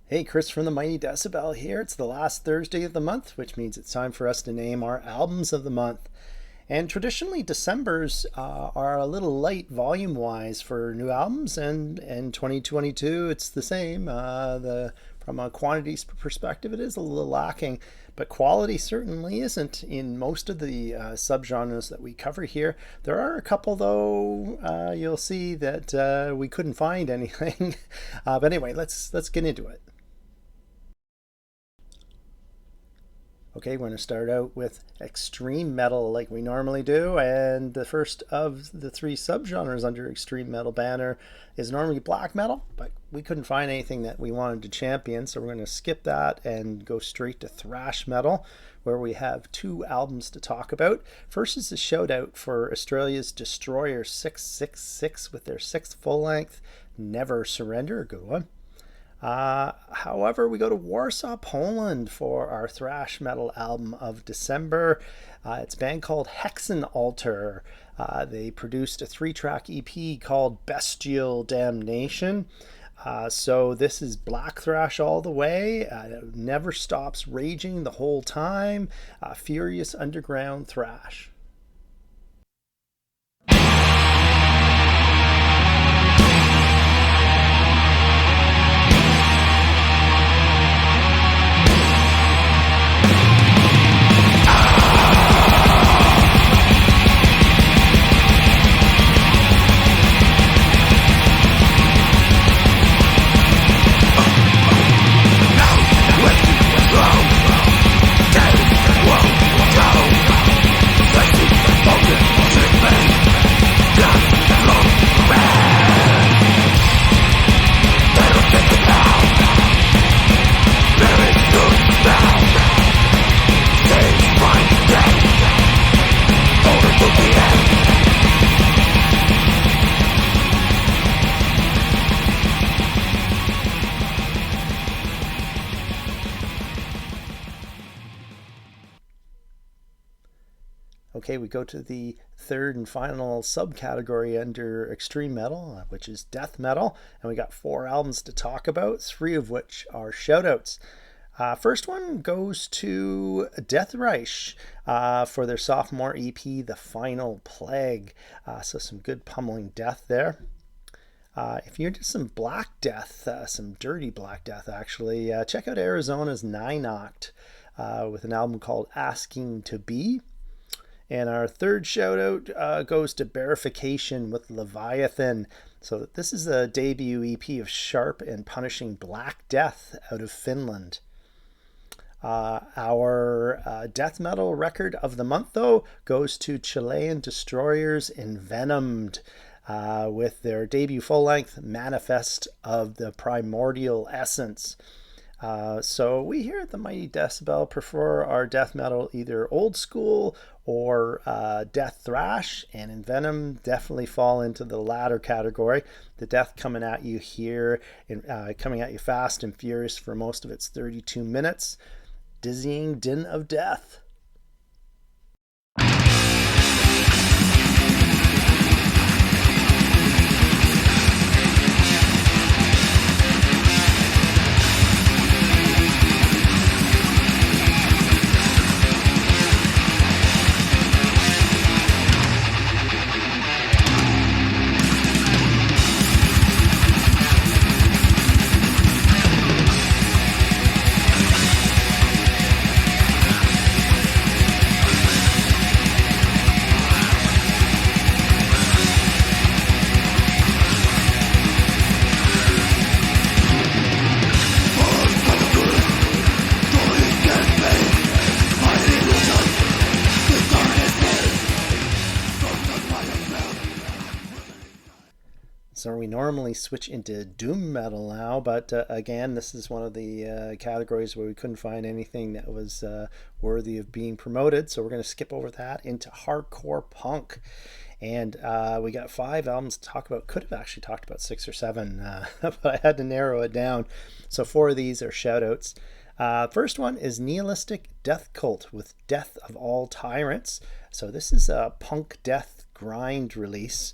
Hey, Chris from the Mighty Decibel here. It's the last Thursday of the month, which means it's time for us to name our albums of the month. And traditionally, Decembers are a little light volume-wise for new albums, and in 2022, it's the same. From a quantities perspective, it is a little lacking, but quality certainly isn't in most of the subgenres that we cover here. There are a couple, though, you'll see that we couldn't find anything. But anyway, let's get into it. Okay, we're going to start out with extreme metal like we normally do, and the first of the three subgenres under extreme metal banner is normally black metal, but we couldn't find anything that we wanted to champion, so we're going to skip that and go straight to thrash metal, where we have two albums to talk about. First is a shout out for Australia's Destroyer 666 with their sixth full length, Never Surrender, a good one. However, we go to Warsaw, Poland for our thrash metal album of December. It's a band called HEXENALTAR. They produced a 3-track EP called Bestial, Damnation. So this is black thrash all the way. It never stops raging the whole time. Furious underground thrash. Okay, we go to the third and final subcategory under extreme metal, which is death metal, and we got 4 albums to talk about, 3 of which are shoutouts. First one goes to Death Reich for their sophomore EP, The Final Plague. So some good pummeling death there. If you're into some black death, some dirty black death actually, check out Arizona's 𝔓𝔯𝔬𝔫𝔰 with an album called Asking to Be. And our third shout out goes to Barification with Leviathan. So this is a debut EP of sharp and punishing black death out of Finland. Our death metal record of the month, though, goes to Chilean Destroyers Envenomed with their debut full-length Manifest of the Primordial Essence. So we here at the Mighty Decibel prefer our death metal either old school or death thrash, and Envenomed definitely fall into the latter category. The death coming at you here, coming at you fast and furious for most of its 32 minutes. Dizzying din of death. So we normally switch into doom metal now, but again, this is one of the categories where we couldn't find anything that was worthy of being promoted. So we're going to skip over that into hardcore punk. And we got 5 albums to talk about. Could have actually talked about 6 or 7, but I had to narrow it down. So 4 of these are shout outs. First one is Nihilistic Death Cult with Death of All Tyrants. So this is a punk death grind release.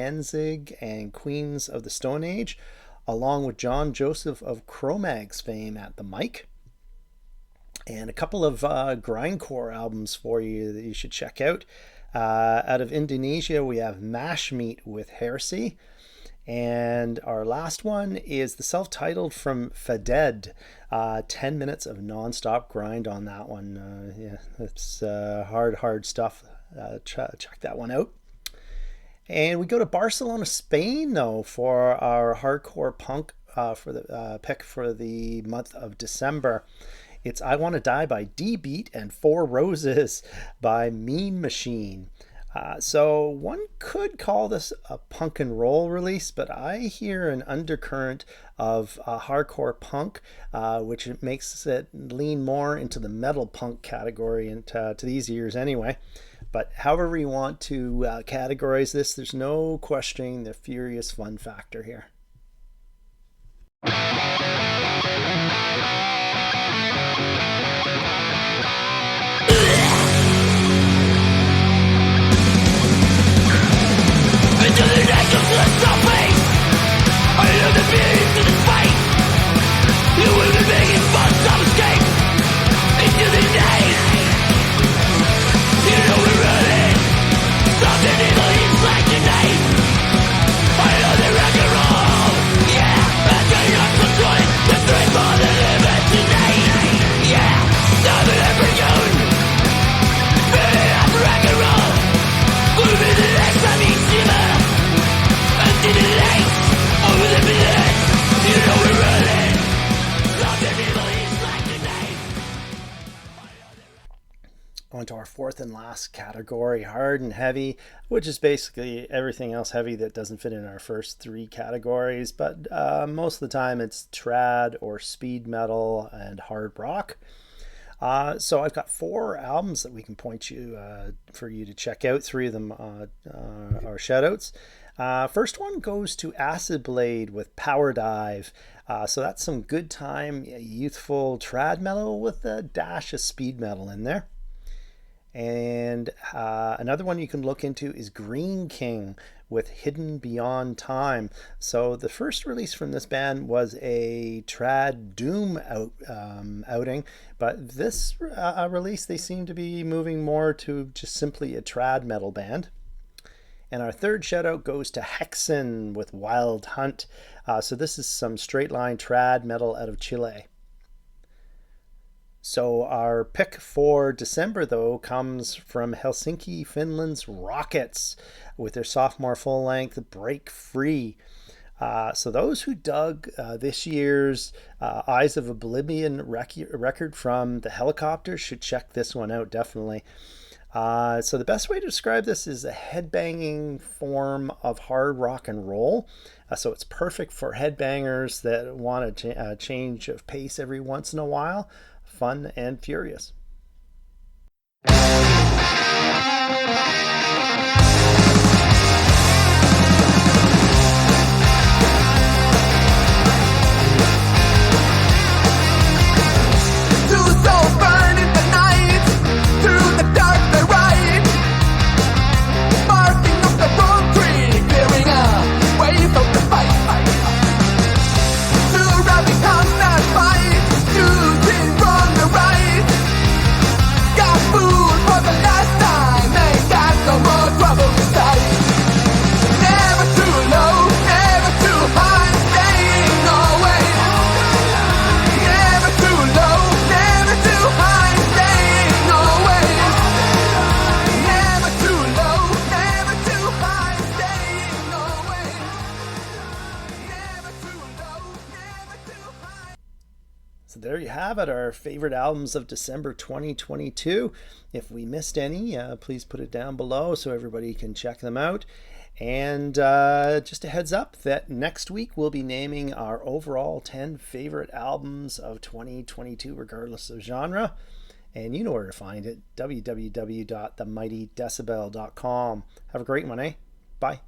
Danzig and Queens of the Stone Age, along with John Joseph of Cro-Mag's fame at the mic. And a couple of grindcore albums for you that you should check out. Out of Indonesia, we have Mash Meat with Heresy. And our last one is the self-titled from Faded. 10 minutes of non-stop grind on that one. Yeah, it's hard stuff. Check that one out. And we go to Barcelona, Spain, though, for our hardcore punk for the pick for the month of December. It's I Want to Die by D-Beat and Four Roses by Mean Machine. So one could call this a punk and roll release, but I hear an undercurrent of hardcore punk, which makes it lean more into the metal punk category and to these ears anyway. But however you want to categorize this, there's no questioning the furious fun factor here. Into the neck of the stopping, I know the beat to the fight. You will be making fun of escape into the night. You know we're running, something evil is like tonight. I know the rock and roll, yeah, and you're not controlling the threat for the limit tonight. Yeah, something afternoon, filling up rock and roll, moving the next time each shimmer. To the lights, over the blood, you know we're running. Something evil is like tonight. On to our fourth and last category, hard and heavy, which is basically everything else heavy that doesn't fit in our first three categories, but most of the time it's trad or speed metal and hard rock. So I've got 4 albums that we can point you for you to check out. 3 of them are shoutouts. First one goes to Acid Blade with Power Dive. So that's some good time, youthful trad metal with a dash of speed metal in there. And another one you can look into is Green King with Hidden Beyond Time. So the first release from this band was a trad doom outing, but this release they seem to be moving more to just simply a trad metal band. And our third shout out goes to Hexen with Wild Hunt. So this is some straight line trad metal out of Chile. So our pick for December, though, comes from Helsinki, Finland's Rokets with their sophomore full-length Break Free. So those who dug this year's Eyes of Oblivion record from the Helicopters should check this one out, definitely. So the best way to describe this is a headbanging form of hard rock and roll. So it's perfect for headbangers that want a change of pace every once in a while. Fun and furious. There you have it, our favorite albums of December 2022. If we missed any, please put it down below so everybody can check them out. And just a heads up that next week we'll be naming our overall 10 favorite albums of 2022, regardless of genre. And you know where to find it, www.themightydecibel.com. Have a great one, eh? Bye.